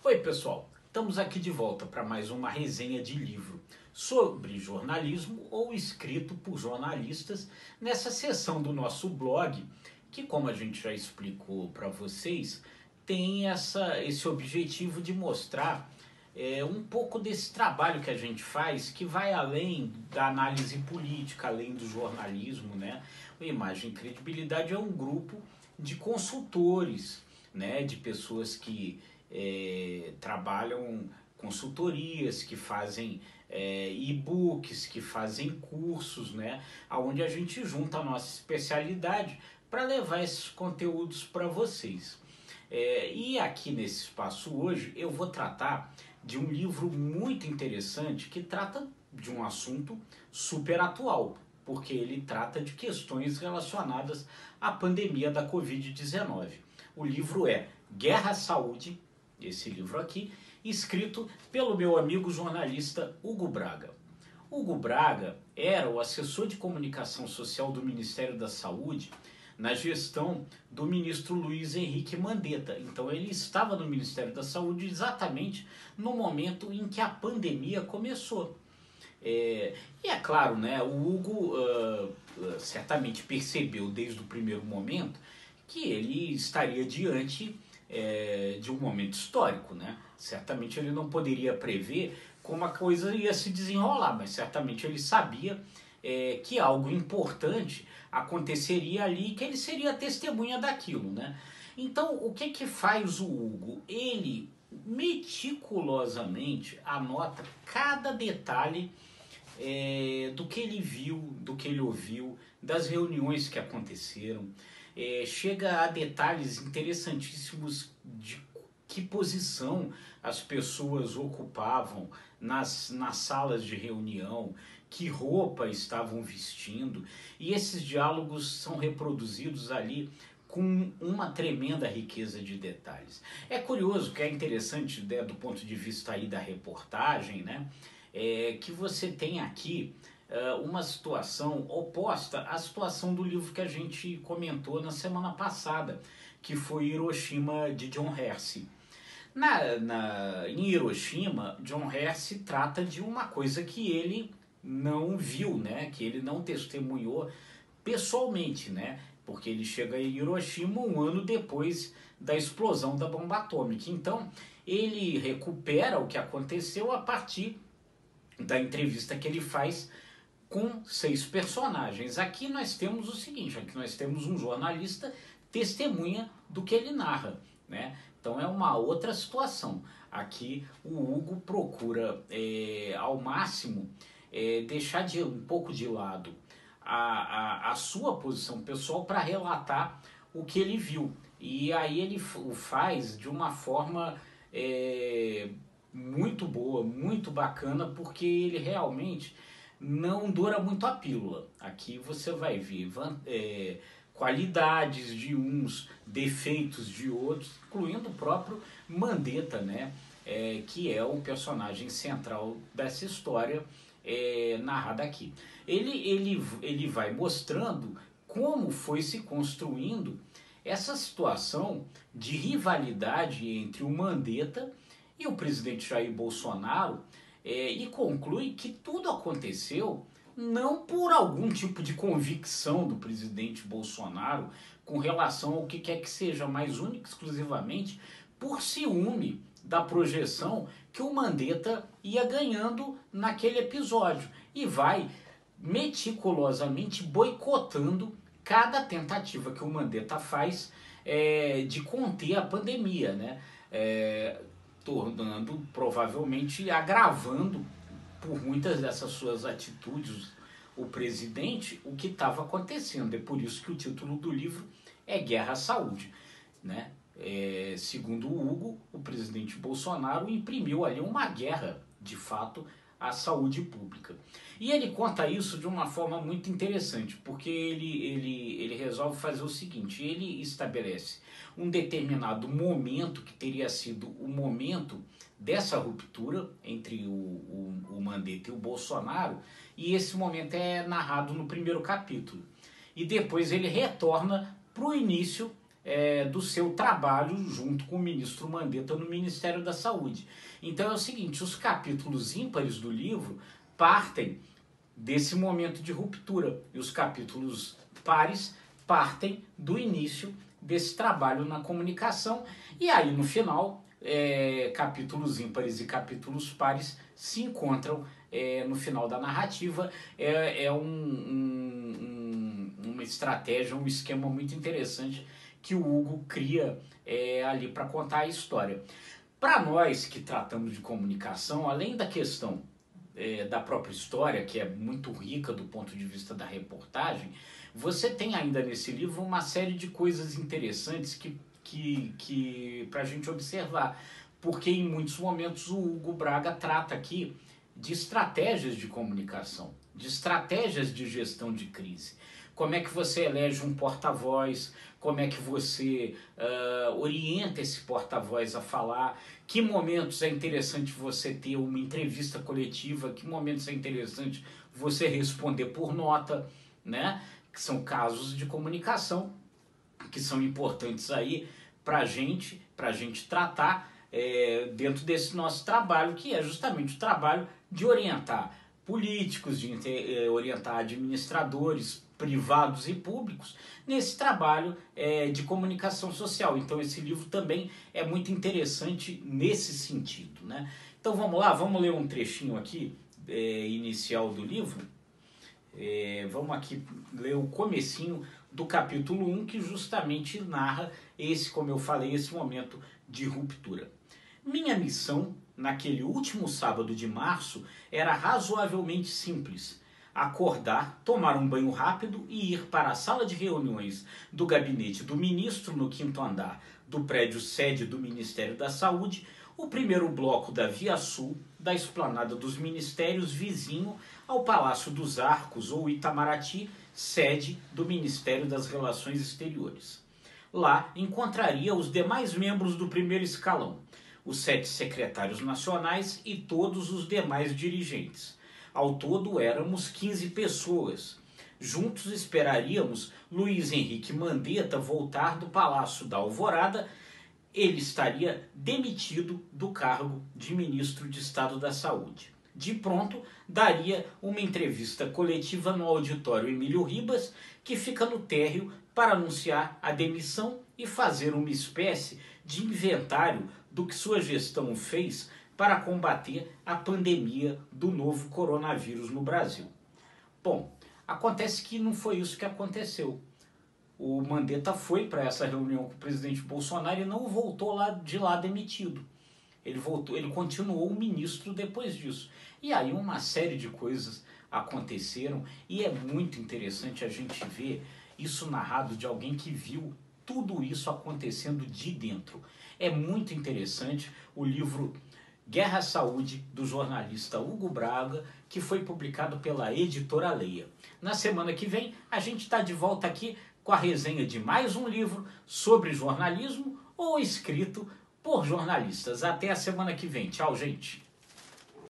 Oi pessoal, estamos aqui de volta para mais uma resenha de livro sobre jornalismo ou escrito por jornalistas nessa seção do nosso blog que, como a gente já explicou para vocês, tem esse objetivo de mostrar um pouco desse trabalho que a gente faz, que vai além da análise política, além do jornalismo, né? O Imagem e Credibilidade é um grupo de consultores, né? De pessoas que trabalham consultorias, que fazem e-books, que fazem cursos, né? Onde a gente junta a nossa especialidade para levar esses conteúdos para vocês. E aqui nesse espaço hoje eu vou tratar de um livro muito interessante que trata de um assunto super atual, porque ele trata de questões relacionadas à pandemia da Covid-19. O livro é Guerra à Saúde, esse livro aqui, escrito pelo meu amigo jornalista Hugo Braga. Hugo Braga era o assessor de comunicação social do Ministério da Saúde na gestão do ministro Luiz Henrique Mandetta. Então ele estava no Ministério da Saúde exatamente no momento em que a pandemia começou. E é claro, né, o Hugo certamente percebeu desde o primeiro momento que ele estaria diante de um momento histórico, né? Certamente ele não poderia prever como a coisa ia se desenrolar, mas certamente ele sabia que algo importante aconteceria ali e que ele seria testemunha daquilo, né? Então, o que faz o Hugo? Ele meticulosamente anota cada detalhe do que ele viu, do que ele ouviu, das reuniões que aconteceram. Chega a detalhes interessantíssimos de que posição as pessoas ocupavam nas salas de reunião, que roupa estavam vestindo, e esses diálogos são reproduzidos ali com uma tremenda riqueza de detalhes. É curioso, que é interessante, né, do ponto de vista aí da reportagem, né, que você tem aqui uma situação oposta à situação do livro que a gente comentou na semana passada, que foi Hiroshima, de John Hersey. Em Hiroshima, John Hersey trata de uma coisa que ele não viu, né? Que ele não testemunhou pessoalmente, né? Porque ele chega em Hiroshima um ano depois da explosão da bomba atômica. Então, ele recupera o que aconteceu a partir da entrevista que ele faz com 6 personagens. Aqui nós temos o seguinte, aqui nós temos um jornalista testemunha do que ele narra, né? Então é uma outra situação. Aqui o Hugo procura ao máximo deixar um pouco de lado a sua posição pessoal para relatar o que ele viu. E aí ele o faz de uma forma muito boa, muito bacana, porque ele realmente não dura muito a pílula. Aqui você vai ver qualidades de uns, defeitos de outros, incluindo o próprio Mandetta, né? Que é o personagem central dessa história narrada aqui. Ele vai mostrando como foi se construindo essa situação de rivalidade entre o Mandetta e o presidente Jair Bolsonaro, e conclui que tudo aconteceu não por algum tipo de convicção do presidente Bolsonaro com relação ao que quer que seja, mas única e exclusivamente por ciúme da projeção que o Mandetta ia ganhando naquele episódio, e vai meticulosamente boicotando cada tentativa que o Mandetta faz de conter a pandemia, né? Tornando, provavelmente agravando por muitas dessas suas atitudes o presidente, o que estava acontecendo. É por isso que o título do livro é Guerra à Saúde, né? Segundo o Hugo, o presidente Bolsonaro imprimiu ali uma guerra, de fato, à saúde pública. E ele conta isso de uma forma muito interessante, porque ele resolve fazer o seguinte: ele estabelece um determinado momento que teria sido o momento dessa ruptura entre o Mandetta e o Bolsonaro, e esse momento é narrado no primeiro capítulo. E depois ele retorna para o início do seu trabalho junto com o ministro Mandetta no Ministério da Saúde. Então é o seguinte, os capítulos ímpares do livro partem desse momento de ruptura e os capítulos pares partem do início desse trabalho na comunicação e aí no final capítulos ímpares e capítulos pares se encontram no final da narrativa. Uma estratégia, um esquema muito interessante que o Hugo cria ali para contar a história. Para nós que tratamos de comunicação, além da questão da própria história, que é muito rica do ponto de vista da reportagem, você tem ainda nesse livro uma série de coisas interessantes que para a gente observar, porque em muitos momentos o Hugo Braga trata aqui de estratégias de comunicação, de estratégias de gestão de crise. Como é que você elege um porta-voz, como é que você orienta esse porta-voz a falar, que momentos é interessante você ter uma entrevista coletiva, que momentos é interessante você responder por nota, né? Que são casos de comunicação que são importantes aí para a gente tratar dentro desse nosso trabalho, que é justamente o trabalho de orientar políticos, de orientar administradores privados e públicos nesse trabalho de comunicação social. Então esse livro também é muito interessante nesse sentido, né? Então vamos lá, vamos ler um trechinho aqui inicial do livro. Vamos aqui ler o comecinho do capítulo 1, que justamente narra esse, como eu falei, esse momento de ruptura. Minha missão, naquele último sábado de março, era razoavelmente simples: acordar, tomar um banho rápido e ir para a sala de reuniões do gabinete do ministro no 5º andar do prédio sede do Ministério da Saúde, o primeiro bloco da Via Sul, da Esplanada dos Ministérios, vizinho ao Palácio dos Arcos ou Itamaraty, sede do Ministério das Relações Exteriores. Lá encontraria os demais membros do primeiro escalão, os 7 secretários nacionais e todos os demais dirigentes. Ao todo éramos 15 pessoas. Juntos esperaríamos Luiz Henrique Mandetta voltar do Palácio da Alvorada. Ele estaria demitido do cargo de ministro de Estado da Saúde. De pronto, daria uma entrevista coletiva no auditório Emílio Ribas, que fica no térreo, para anunciar a demissão e fazer uma espécie de inventário do que sua gestão fez para combater a pandemia do novo coronavírus no Brasil. Bom, acontece que não foi isso que aconteceu. O Mandetta foi para essa reunião com o presidente Bolsonaro e não voltou de lá demitido. Ele continuou ministro depois disso. E aí uma série de coisas aconteceram e é muito interessante a gente ver isso narrado de alguém que viu tudo isso acontecendo de dentro. É muito interessante o livro Guerra à Saúde, do jornalista Hugo Braga, que foi publicado pela Editora Leia. Na semana que vem, a gente está de volta aqui com a resenha de mais um livro sobre jornalismo ou escrito por jornalistas. Até a semana que vem. Tchau, gente!